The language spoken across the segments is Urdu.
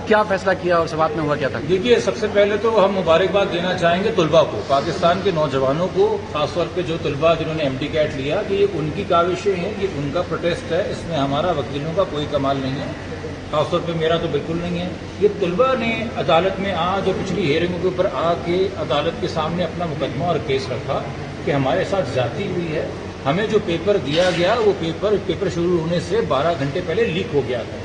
کیا فیصلہ کیا اور سماعت میں ہوا کیا تھا؟ دیکھیے، سب سے پہلے تو ہم مبارکباد دینا چاہیں گے طلباء کو، پاکستان کے نوجوانوں کو، خاص طور پہ جو طلباء جنہوں نے MD کیٹ لیا، کہ یہ ان کی کاوشیں ہیں، یہ ان کا پروٹیسٹ ہے، اس میں ہمارا وکیلوں کا کوئی کمال نہیں ہے، خاص طور پہ میرا تو بالکل نہیں ہے۔ یہ طلباء نے عدالت میں جو پچھلی ہیئرنگوں کے اوپر کے عدالت کے سامنے اپنا مقدمہ اور کیس رکھا کہ ہمارے ساتھ زیادتی ہوئی ہے، ہمیں جو پیپر دیا گیا وہ پیپر شروع ہونے سے 12 گھنٹے پہلے لیک ہو گیا تھا۔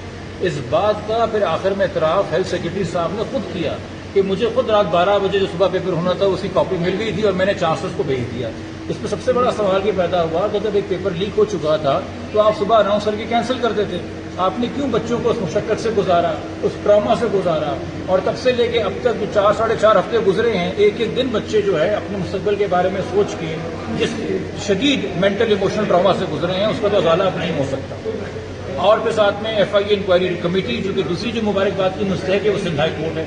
اس بات کا پھر آخر میں اعتراف ہیلتھ سیکرٹری صاحب نے خود کیا کہ مجھے خود رات 12 بجے جو صبح پیپر ہونا تھا اسی کاپی مل گئی تھی اور میں نے چانسلرز کو بھیج دیا۔ اس میں سب سے بڑا سوال یہ پیدا ہوا کہ جب ایک پیپر لیک ہو چکا تھا تو آپ صبح اناؤنس کر کے کینسل کر دیتے، آپ نے کیوں بچوں کو اس مشقت سے گزارا، اس ٹراما سے گزارا؟ اور تب سے لے کے اب تک جو 4-4.5 ہفتے گزرے ہیں، ایک ایک دن بچے جو ہے اپنے مستقبل کے بارے میں سوچ کے جس شدید مینٹل ایموشنل ٹراما سے گزرے ہیں اس کا تو ازالہ اب نہیں ہو سکتا۔ اور پھر ساتھ میں FIA انکوائری کمیٹی، جو کہ دوسری جو مبارکباد کی مستحق ہے وہ سندھ ہائی کورٹ ہے،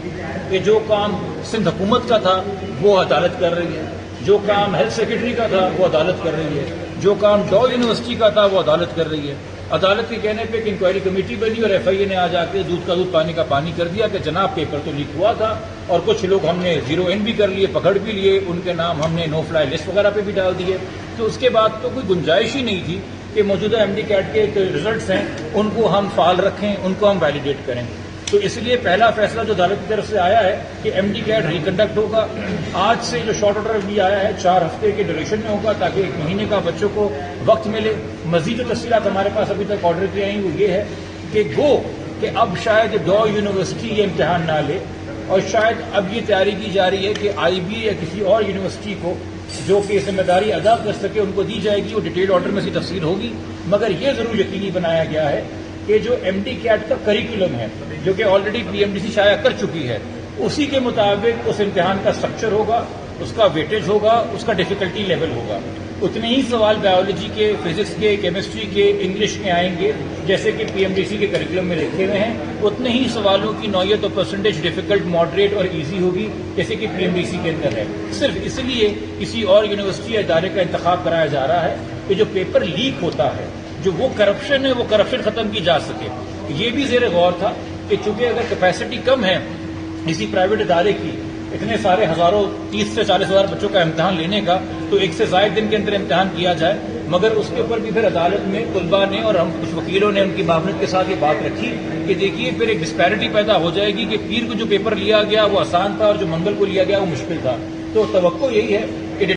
کہ جو کام سندھ حکومت کا تھا وہ عدالت کر رہی ہے، جو کام ہیلتھ سیکرٹری کا تھا وہ عدالت کر رہی ہے، جو کام ڈاؤ یونیورسٹی کا تھا وہ عدالت کر رہی ہے۔ عدالت کے کہنے پہ ایک انکوائری کمیٹی بنی اور FIA نے آ کے دودھ کا دودھ پانی کا پانی کر دیا کہ جناب پیپر تو لیک ہوا تھا اور کچھ لوگ ہم نے 0 بھی کر لیے، پکڑ بھی لیے، ان کے نام ہم نے نو فلائی لسٹ وغیرہ پہ بھی ڈال دیے۔ تو اس کے بعد تو کوئی گنجائش ہی نہیں تھی کہ موجودہ MD کیٹ کے ریزلٹس ہیں ان کو ہم فعال رکھیں، ان کو ہم ویلیڈیٹ کریں۔ تو اس لیے پہلا فیصلہ جو عدالت کی طرف سے آیا ہے کہ MD کیٹ ریکنڈکٹ ہوگا۔ آج سے جو شارٹ آرڈر بھی آیا ہے 4 ہفتے کے ڈیوریشن میں ہوگا تاکہ 1 مہینے کا بچوں کو وقت ملے۔ مزید جو تفصیلات ہمارے پاس ابھی تک آرڈر کی آئیں وہ یہ ہے کہ اب شاید ڈاؤ یونیورسٹی یہ امتحان نہ لے، اور شاید اب یہ تیاری کی جا رہی ہے کہ IB یا کسی اور یونیورسٹی کو جو کہ ذمہ داری ادا کر سکے ان کو دی جائے گی۔ وہ ڈیٹیل آرڈر میں سی تفصیل ہوگی، مگر یہ ضرور یقینی بنایا گیا ہے کہ جو MD کیٹ کا کریکولم ہے جو کہ آلریڈی PMDC شائع کر چکی ہے، اسی کے مطابق اس امتحان کا اسٹرکچر ہوگا، اس کا ویٹیج ہوگا، اس کا ڈیفیکلٹی لیول ہوگا۔ اتنے ہی سوال بایولوجی کے، فزکس کے، کیمسٹری کے، انگلش کے آئیں گے جیسے کہ PMDC کے کریکولم میں لکھے ہوئے ہیں۔ اتنے ہی سوالوں کی نوعیت اور پرسنٹیج ڈیفیکلٹ، ماڈریٹ اور ایزی ہوگی جیسے کہ PMDC کے اندر ہے۔ صرف اس لیے کسی اور یونیورسٹی یا ادارے کا انتخاب کرایا جا رہا ہے کہ جو پیپر لیک ہوتا ہے، جو وہ کرپشن ہے، وہ کرپشن ختم کی جا سکے۔ یہ بھی زیر غور تھا کہ چونکہ اگر کیپیسٹی کم ہے کسی پرائیویٹ ادارے کی اتنے سارے ہزاروں 30 سے 40 ہزار بچوں کا امتحان لینے کا، تو 1 سے زائد دن کے اندر امتحان کیا جائے، مگر اس کے اوپر بھی پھر عدالت میں طلباء نے اور ہم کچھ وکیلوں نے ان کی معاونت کے ساتھ یہ بات رکھی کہ دیکھیے پھر ایک ڈسپیرٹی پیدا ہو جائے گی کہ پیر کو جو پیپر لیا گیا وہ آسان تھا اور جو منگل کو لیا گیا وہ مشکل تھا۔ تو توقع یہی ہے